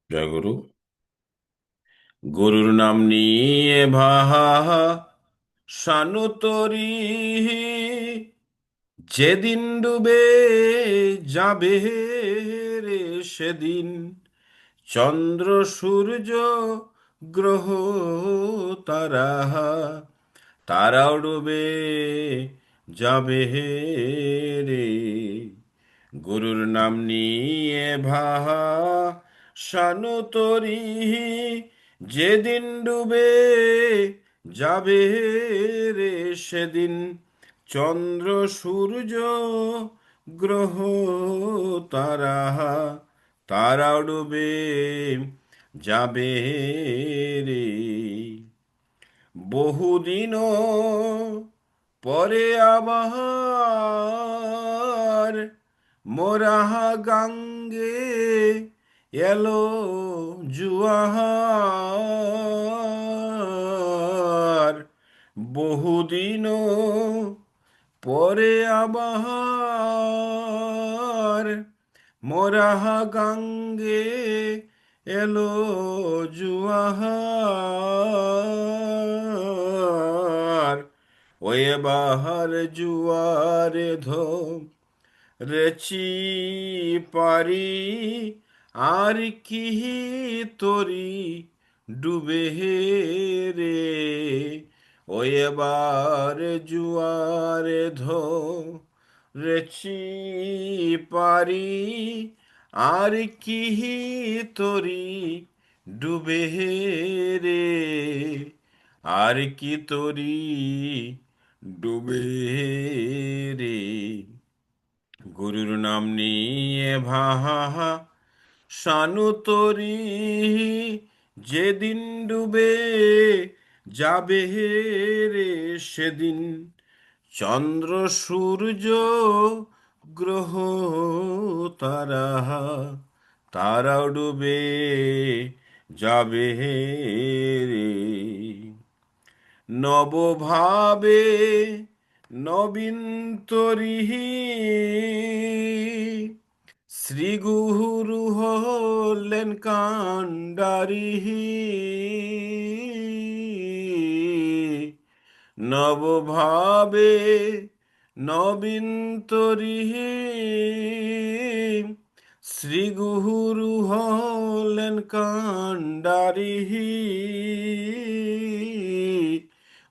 জয় গুরু। গুরুর নাম নিয়ে শানু তরি, যেদিন ডুবে যাবে রে সেদিন চন্দ্র সূর্য গ্রহ তারা, তারাও ডুবে যাবে রে। গুরুর নাম নিয়ে শানু তরি, যেদিন ডুবে যাবে রে সেদিন চন্দ্র সূর্য গ্রহ তারা, তারাও ডুবে যাবে রে। বহুদিন পরে আবার মোরা গাঙ্গে এলো জুয়ার। বহুদিন পরে আবার মোরা গাঙ্গে এলো জুয়ার। ওয়ে বাহার জুয়ারে রেচি পারি, আর কি তরি ডুবে রে। ও এবার জুয়ারে রেচি পারি, আর কি তরি ডুবে রে। আর কি তরি ডুবে রে। গুরুর নাম নিয়ে শানু তরি, যেদিন ডুবে যাবে রে সেদিন চন্দ্র সূর্য গ্রহ তারা, তারাও ডুবে যাবে রে। নবভাবে নবীন তরি, শ্রী গুরু হলেন কান্ডারি। নবভাবে নবীন তরি, শ্রী গুরু হলেন কান্ডারি।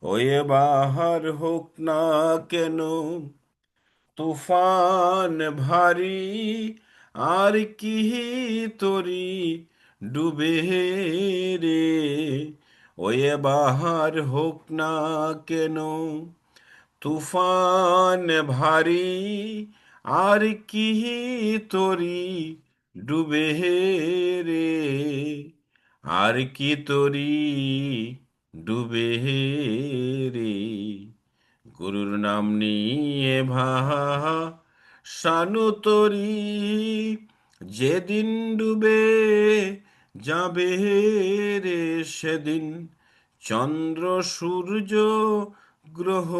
ওই বাহার হোক না কেন তুফান ভারী, আর কি তরি ডুবে রে। ওই বাহার হোক না কেন তুফান ভারী, আর কি তরি ডুবে রে। আর কি তরি ডুবে রে। গুরুর নাম নিয়ে শানু তরি, যেদিন ডুবে যাবে রে সেদিন চন্দ্র সূর্য গ্রহ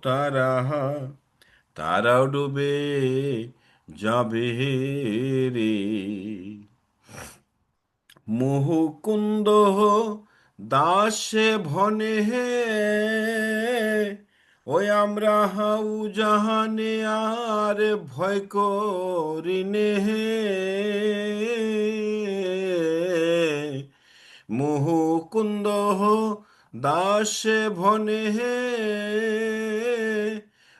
তারা, তারাও ডুবে যাবে রে। মুহুকুন্দ দাসে ভনে হে, ওই আমরা হাউ জাহানে আর ভয় করিনে হে। মুহুকুন্দ দাসে ভনে হে,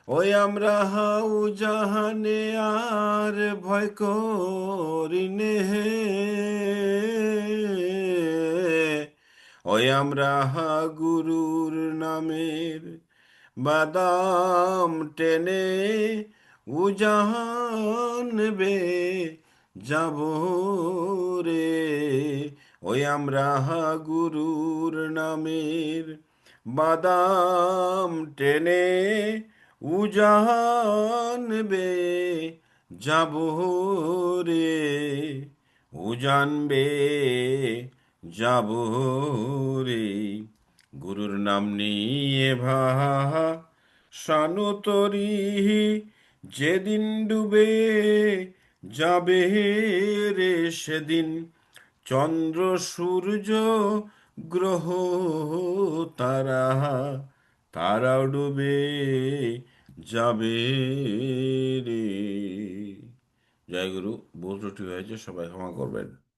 ওই আমরা হাউ জাহানে আর ভয় করিনে হে। ওই আমরা গুরুর নামের বাদাম টেনে উজান বে যাব রে। ওই আমরা গুরুর নামের বাদাম টেনে উজান বে যাব রে। উজান বে যাব রে। গুরুর নাম নিয়ে শানু তরি, যেদিন ডুবে যাবে রে সেদিন চন্দ্র সূর্য গ্রহ তারা, তারাও ডুবে যাবে রে। জয় গুরু, ভুল ত্রুটি হয়েছে, সবাই ক্ষমা করবেন।